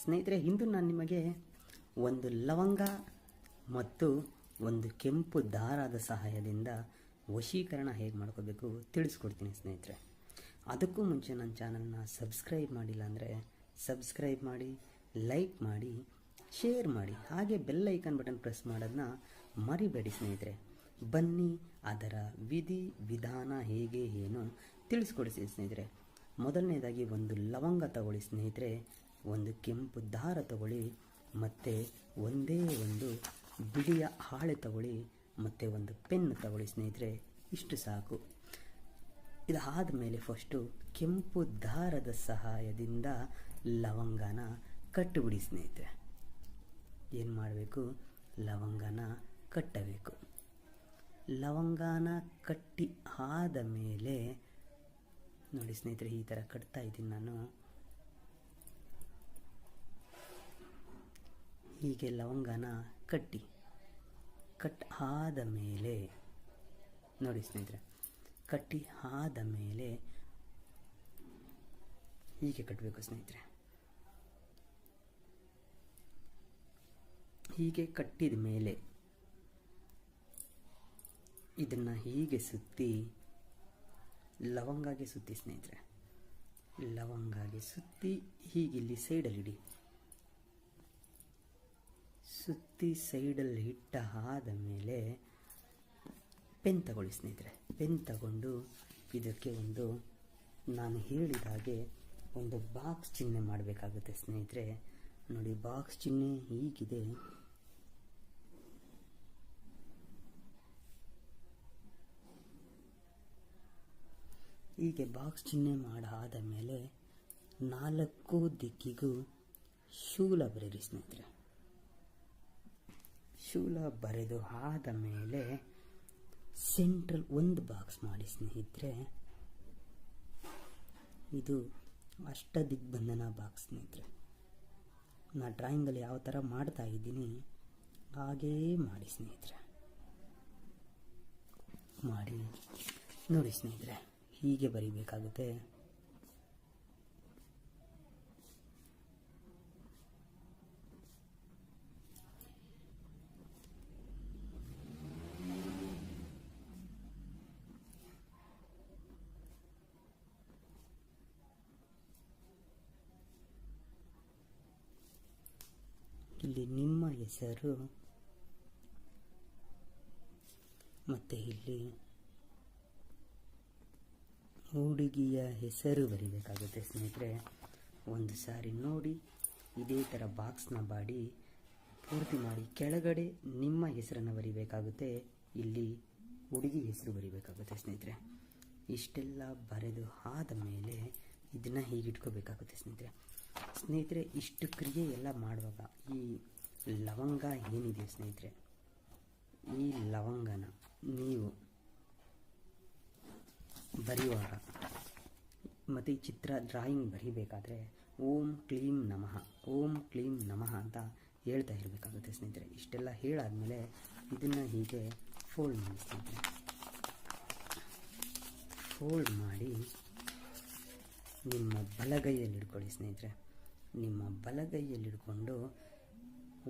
ಸ್ನೇಹಿತರೆ, ಇಂದು ನಾನು ನಿಮಗೆ ಒಂದು ಲವಂಗ ಮತ್ತು ಒಂದು ಕೆಂಪು ದಾರದ ಸಹಾಯದಿಂದ ವಶೀಕರಣ ಹೇಗೆ ಮಾಡ್ಕೋಬೇಕು ತಿಳಿಸ್ಕೊಡ್ತೀನಿ ಸ್ನೇಹಿತರೆ. ಅದಕ್ಕೂ ಮುಂಚೆ ನನ್ನ ಚಾನಲ್ನ ಸಬ್ಸ್ಕ್ರೈಬ್ ಮಾಡಿಲ್ಲ ಅಂದರೆ ಸಬ್ಸ್ಕ್ರೈಬ್ ಮಾಡಿ, ಲೈಕ್ ಮಾಡಿ, ಶೇರ್ ಮಾಡಿ, ಹಾಗೆ ಬೆಲ್ ಐಕಾನ್ ಬಟನ್ ಪ್ರೆಸ್ ಮಾಡೋದನ್ನ ಮರಿಬೇಡಿ ಸ್ನೇಹಿತರೆ. ಬನ್ನಿ ಅದರ ವಿಧಿ ವಿಧಾನ ಹೇಗೆ ಏನು ತಿಳಿಸ್ಕೊಡ್ತೀನಿ ಸ್ನೇಹಿತರೆ. ಮೊದಲನೇದಾಗಿ ಒಂದು ಲವಂಗ ತಗೊಳ್ಳಿ ಸ್ನೇಹಿತರೆ, ಒಂದು ಕೆಂಪು ದಾರ ತಗೊಳ್ಳಿ, ಮತ್ತು ಒಂದೇ ಒಂದು ಬಿಳಿಯ ಹಾಳೆ ತಗೊಳ್ಳಿ, ಮತ್ತು ಒಂದು ಪೆನ್ ತಗೊಳ್ಳಿ ಸ್ನೇಹಿತರೆ. ಇಷ್ಟು ಸಾಕು. ಇದಾದ ಮೇಲೆ ಫಸ್ಟು ಕೆಂಪು ದಾರದ ಸಹಾಯದಿಂದ ಲವಂಗನ ಕಟ್ಟಿಬಿಡಿ ಸ್ನೇಹಿತರೆ. ಏನು ಮಾಡಬೇಕು? ಲವಂಗನ ಕಟ್ಟಬೇಕು. ಲವಂಗನ ಕಟ್ಟಿ ಆದ ಮೇಲೆ ನೋಡಿ ಸ್ನೇಹಿತರೆ, ಈ ಥರ ಕಟ್ತಾ ಇದ್ದೀನಿ ನಾನು. ಹೀಗೆ ಲವಂಗನ ಕಟ್ಟಿ ಆದ ಮೇಲೆ ನೋಡಿ ಸ್ನೇಹಿತರೆ, ಕಟ್ಟಿ ಆದ ಮೇಲೆ ಹೀಗೆ ಕಟ್ಟಬೇಕು ಸ್ನೇಹಿತರೆ. ಹೀಗೆ ಕಟ್ಟಿದ ಮೇಲೆ ಇದನ್ನು ಹೀಗೆ ಸುತ್ತಿ, ಲವಂಗಾಗೆ ಸುತ್ತಿ ಸ್ನೇಹಿತರೆ, ಲವಂಗಾಗೆ ಸುತ್ತಿ ಹೀಗೆ ಇಲ್ಲಿ ಸೈಡಲ್ಲಿ ಇಡಿ. ಸುತ್ತಿ ಸೈಡಲ್ಲಿ ಇಟ್ಟ ಆದ ಮೇಲೆ ಪೆನ್ ತಗೊಳ್ಳಿ ಸ್ನೇಹಿತರೆ. ಪೆನ್ ತಗೊಂಡು ಇದಕ್ಕೆ ಒಂದು ನಾನು ಹೇಳಿದ ಹಾಗೆ ಒಂದು ಬಾಕ್ಸ್ ಚಿಹ್ನೆ ಮಾಡಬೇಕಾಗುತ್ತೆ ಸ್ನೇಹಿತರೆ. ನೋಡಿ, ಬಾಕ್ಸ್ ಚಿಹ್ನೆ ಹೀಗಿದೆ. ಹೀಗೆ ಬಾಕ್ಸ್ ಚಿಹ್ನೆ ಮಾಡಾದ ಮೇಲೆ 4 ದಿಕ್ಕಿಗೂ ಶೂಲ ಬರೀರಿ ಸ್ನೇಹಿತರೆ. ಶೂಲ ಬರೆದು ಆದ ಮೇಲೆ ಸೆಂಟ್ರಲ್ ಒಂದು ಬಾಕ್ಸ್ ಮಾಡಿ ಸ್ನೇಹಿತರೆ. ಇದು ಅಷ್ಟದಿಗ್ಬಂಧನ ಬಾಕ್ಸ್ ಸ್ನೇಹಿತರೆ. ನಾನು ಡ್ರಾಯಿಂಗಲ್ಲಿ ಯಾವ ಥರ ಮಾಡ್ತಾ ಇದ್ದೀನಿ ಹಾಗೇ ಮಾಡಿ ಸ್ನೇಹಿತರೆ. ಮಾಡಿ ನೋಡಿ ಸ್ನೇಹಿತರೆ, ಹೀಗೆ ಬರಿಬೇಕಾಗುತ್ತೆ. ಇಲ್ಲಿ ನಿಮ್ಮ ಹೆಸರು ಮತ್ತು ಇಲ್ಲಿ ಹುಡುಗಿಯ ಹೆಸರು ಬರಿಬೇಕಾಗುತ್ತೆ ಸ್ನೇಹಿತರೆ. ಒಂದು ಸಾರಿ ನೋಡಿ ಇದೇ ಥರ ಬಾಕ್ಸ್ನ ಪೂರ್ತಿ ಮಾಡಿ ಕೆಳಗಡೆ ನಿಮ್ಮ ಹೆಸರನ್ನು ಬರಿಬೇಕಾಗುತ್ತೆ, ಇಲ್ಲಿ ಹುಡುಗಿ ಹೆಸರು ಬರಿಬೇಕಾಗುತ್ತೆ ಸ್ನೇಹಿತರೆ. ಇಷ್ಟೆಲ್ಲ ಬರೆದು ಆದ ಮೇಲೆ ಇದನ್ನು ಹೀಗೆ ಇಟ್ಕೋಬೇಕಾಗುತ್ತೆ ಸ್ನೇಹಿತರೆ. ಸ್ನೇಹಿತರೆ, ಇಷ್ಟು ಕ್ರಿಯೆ ಎಲ್ಲ ಮಾಡುವಾಗ ಈ ಲವಂಗ ಏನಿದೆ ಸ್ನೇಹಿತರೆ, ಈ ಲವಂಗನ ನೀವು ಬರೆಯುವಾಗ ಮತ್ತು ಈ ಚಿತ್ರ ಡ್ರಾಯಿಂಗ್ ಬರೀಬೇಕಾದ್ರೆ ಓಂ ಕ್ಲೀಂ ನಮಃ, ಓಂ ಕ್ಲೀಂ ನಮಃ ಅಂತ ಹೇಳ್ತಾ ಇರಬೇಕಾಗುತ್ತೆ ಸ್ನೇಹಿತರೆ. ಇಷ್ಟೆಲ್ಲ ಹೇಳಾದ್ಮೇಲೆ ಇದನ್ನು ಹೀಗೆ ಫೋಲ್ಡ್ ಮಾಡಿ ಸ್ನೇಹಿತರೆ. ಫೋಲ್ಡ್ ಮಾಡಿ ನಿಮ್ಮ ಬಲಗೈಯಲ್ಲಿ ಹಿಡ್ಕೊಳ್ಳಿ ಸ್ನೇಹಿತರೆ. ನಿಮ್ಮ ಬಲಗೈಯಲ್ಲಿ ಹಿಡ್ಕೊಂಡು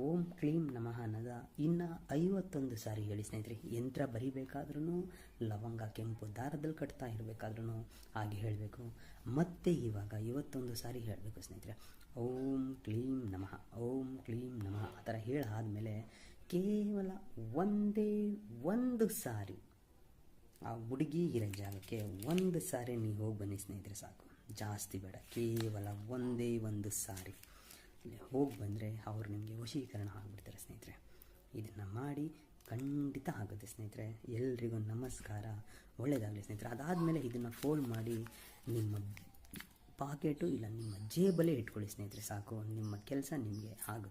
ಓಂ ಕ್ಲೀಂ ನಮಃ ಅನ್ನೋದ ಇನ್ನು 51 ಸಾರಿ ಹೇಳಿ ಸ್ನೇಹಿತರೆ. ಯಂತ್ರ ಬರಿಬೇಕಾದ್ರೂ, ಲವಂಗ ಕೆಂಪು ದಾರದಲ್ಲಿ ಕಟ್ತಾ ಇರಬೇಕಾದ್ರೂ ಹಾಗೆ ಹೇಳಬೇಕು. ಮತ್ತೆ ಇವಾಗ 51 ಸಾರಿ ಹೇಳಬೇಕು ಸ್ನೇಹಿತರೆ. ಓಂ ಕ್ಲೀಂ ನಮಃ, ಓಂ ಕ್ಲೀಂ ನಮಃ ಆ ಥರ ಹೇಳಾದಮೇಲೆ ಕೇವಲ ಒಂದೇ ಒಂದು ಸಾರಿ ಆ ಹುಡುಗಿ ಇರೋ ಜಾಗಕ್ಕೆ ಒಂದು ಸಾರಿ ನೀವು ಹೋಗಿ ಬನ್ನಿ ಸ್ನೇಹಿತರೆ, ಸಾಕು. ಜಾಸ್ತಿ ಬೇಡ, ಕೇವಲ ಒಂದೇ ಒಂದು ಸಾರಿ ಹೋಗಿ ಬಂದರೆ ಅವರು ನಿಮಗೆ ವಶೀಕರಣ ಆಗಿಬಿಡ್ತಾರೆ ಸ್ನೇಹಿತರೆ. ಇದನ್ನು ಮಾಡಿ ಖಂಡಿತ ಆಗುತ್ತೆ ಸ್ನೇಹಿತರೆ. ಎಲ್ರಿಗೂ ನಮಸ್ಕಾರ, ಒಳ್ಳೆಯದಾಗಲಿ ಸ್ನೇಹಿತರೆ. ಅದಾದಮೇಲೆ ಇದನ್ನು ಫೋಲ್ಡ್ ಮಾಡಿ ನಿಮ್ಮ ಪಾಕೆಟು ಇಲ್ಲ ನಿಮ್ಮ ಜೇಬಲ್ಲೇ ಇಟ್ಕೊಳ್ಳಿ ಸ್ನೇಹಿತರೆ, ಸಾಕು. ನಿಮ್ಮ ಕೆಲಸ ನಿಮಗೆ ಆಗುತ್ತೆ.